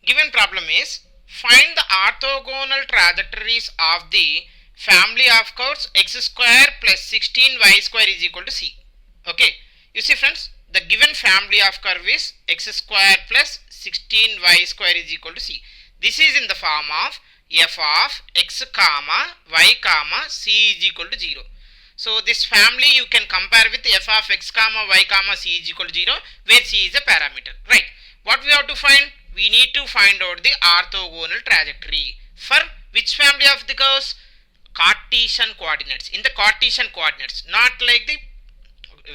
Given problem is find the orthogonal trajectories of the family of curves x square plus 16y square is equal to c. Okay, you see friends, the given family of curve is x square plus 16y square is equal to c. This is in the form of f of x comma y comma c is equal to 0. So this family you can compare with f of x comma y comma c is equal to 0, where c is a parameter, right? What we have to find? We need to find out the orthogonal trajectory for which family of the curves? Cartesian coordinates. In the Cartesian coordinates, not like the,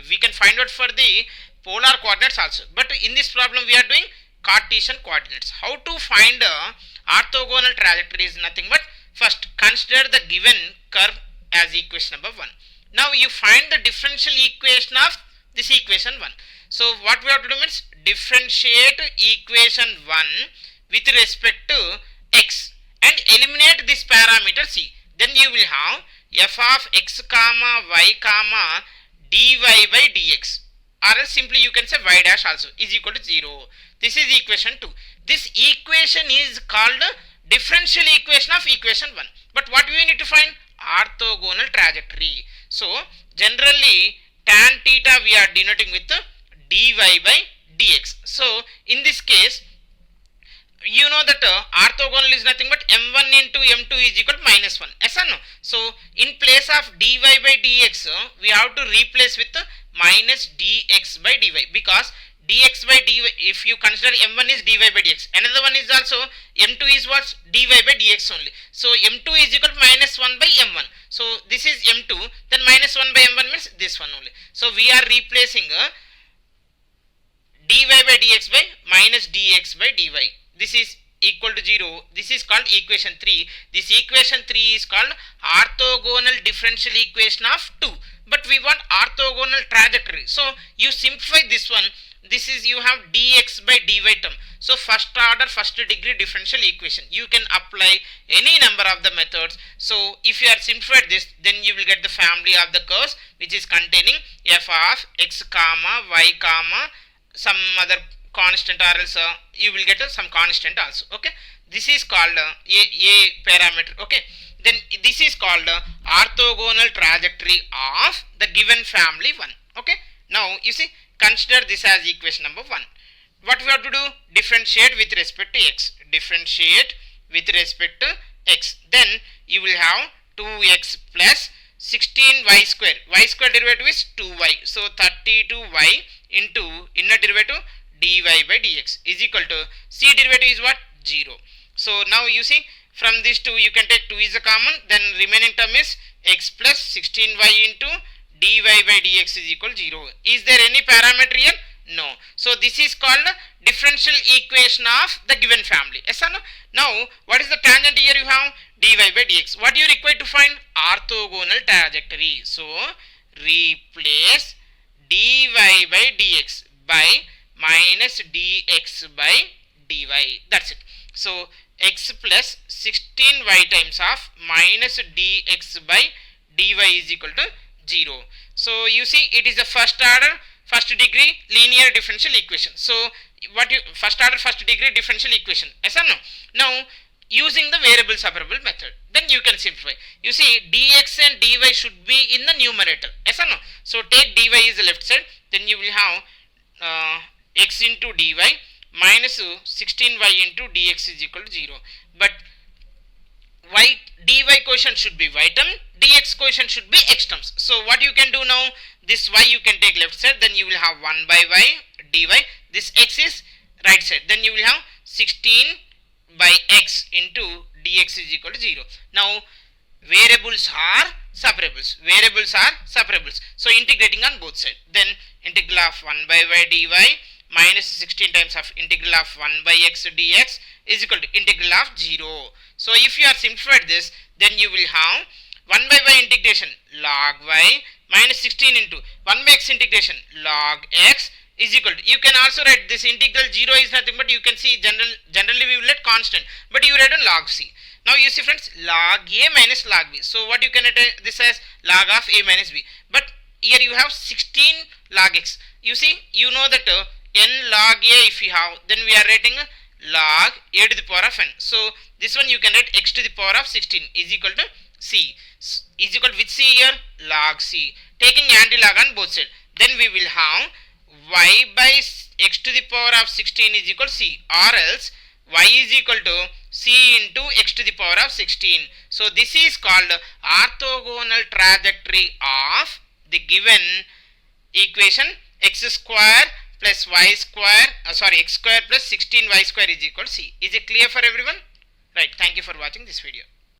we can find out for the polar coordinates also, but in this problem we are doing Cartesian coordinates. How to find orthogonal trajectory is nothing but first consider the given curve as equation number 1. Now you find the differential equation of this equation 1. So what we have to do means differentiate equation 1 with respect to x and eliminate this parameter c. Then you will have f of x comma y comma dy by dx, or else simply you can say y dash also is equal to 0. This is equation 2. This equation is called differential equation of equation 1. But what we need to find? Orthogonal trajectory. So generally tan theta we are denoting with dy by dx. So in this case, you know that orthogonal is nothing but m1 into m2 is equal to minus 1. Yes or no? So in place of dy by dx, we have to replace with minus dx by dy, because dx by dy, if you consider m1 is dy by dx, another one is also m2 is what? Dy by dx only. So m2 is equal to minus 1 by m1. So this is m2, then minus 1 by m1 means this one only. So we are replacing dy by dx by minus dx by dy. This is equal to 0. This is called equation 3. This equation 3 is called orthogonal differential equation of 2. But we want orthogonal trajectory. So you simplify this one. This is, you have dx by dy term. So first order first degree differential equation. You can apply any number of the methods. So if you are simplified this, then you will get the family of the curves which is containing f of x comma y comma some other constant, or else you will get some constant also. Okay, this is called a parameter. Okay, then this is called orthogonal trajectory of the given family 1. Okay, now you see, consider this as equation number 1. What we have to do? Differentiate with respect to x. Differentiate with respect to x. Then you will have 2x plus 16y square. Y square derivative is 2y. So 32y into inner derivative dy by dx is equal to c derivative is what? 0. So now you see, from these two you can take 2 is a common, then remaining term is x plus 16y into dy by dx is equal to 0. Is there any parameter here? No. So this is called differential equation of the given family. Yes or no? Now what is the tangent here? You have dy by dx. What do you require to find? Orthogonal trajectory. So replace dy by dx by minus dx by dy. That's it. So x plus 16y times of minus dx by dy is equal to 0. So you see, it is a first order first degree linear differential equation. So what you first order first degree differential equation? Yes or no? Now using the variable separable method, then you can simplify. You see, dx and dy should be in the numerator. Yes or no? So take dy is the left side, then you will have x into dy minus 16y into dx is equal to 0. But y dy quotient should be y term, dx quotient should be x terms. So what you can do now? This y you can take left side, then you will have 1 by y dy. This x is right side, then you will have 16 by x into dx is equal to 0. Now variables are separables. Variables are separables. So integrating on both sides. Then integral of 1 by y dy minus 16 times of integral of 1 by x dx is equal to integral of 0. So if you are simplified this, then you will have 1 by y integration log y minus 16 into 1 by x integration log x is equal to, you can also write this integral 0 is nothing but, you can see generally we will let constant, but you write on log c. Now you see friends, log a minus log b. So what you can write this as log of a minus b. But here you have 16 log x. You see, you know that n log a if you have, then we are writing log a to the power of n. So this one you can write x to the power of 16 is equal to c. Is equal to which c here? Log c. Taking anti-log on both sides. Then we will have y by x to the power of 16 is equal to c, or else y is equal to c into x to the power of 16. So this is called orthogonal trajectory of the given equation x square plus y square, x square plus 16y square is equal to c. Is it clear for everyone? Right. Thank you for watching this video.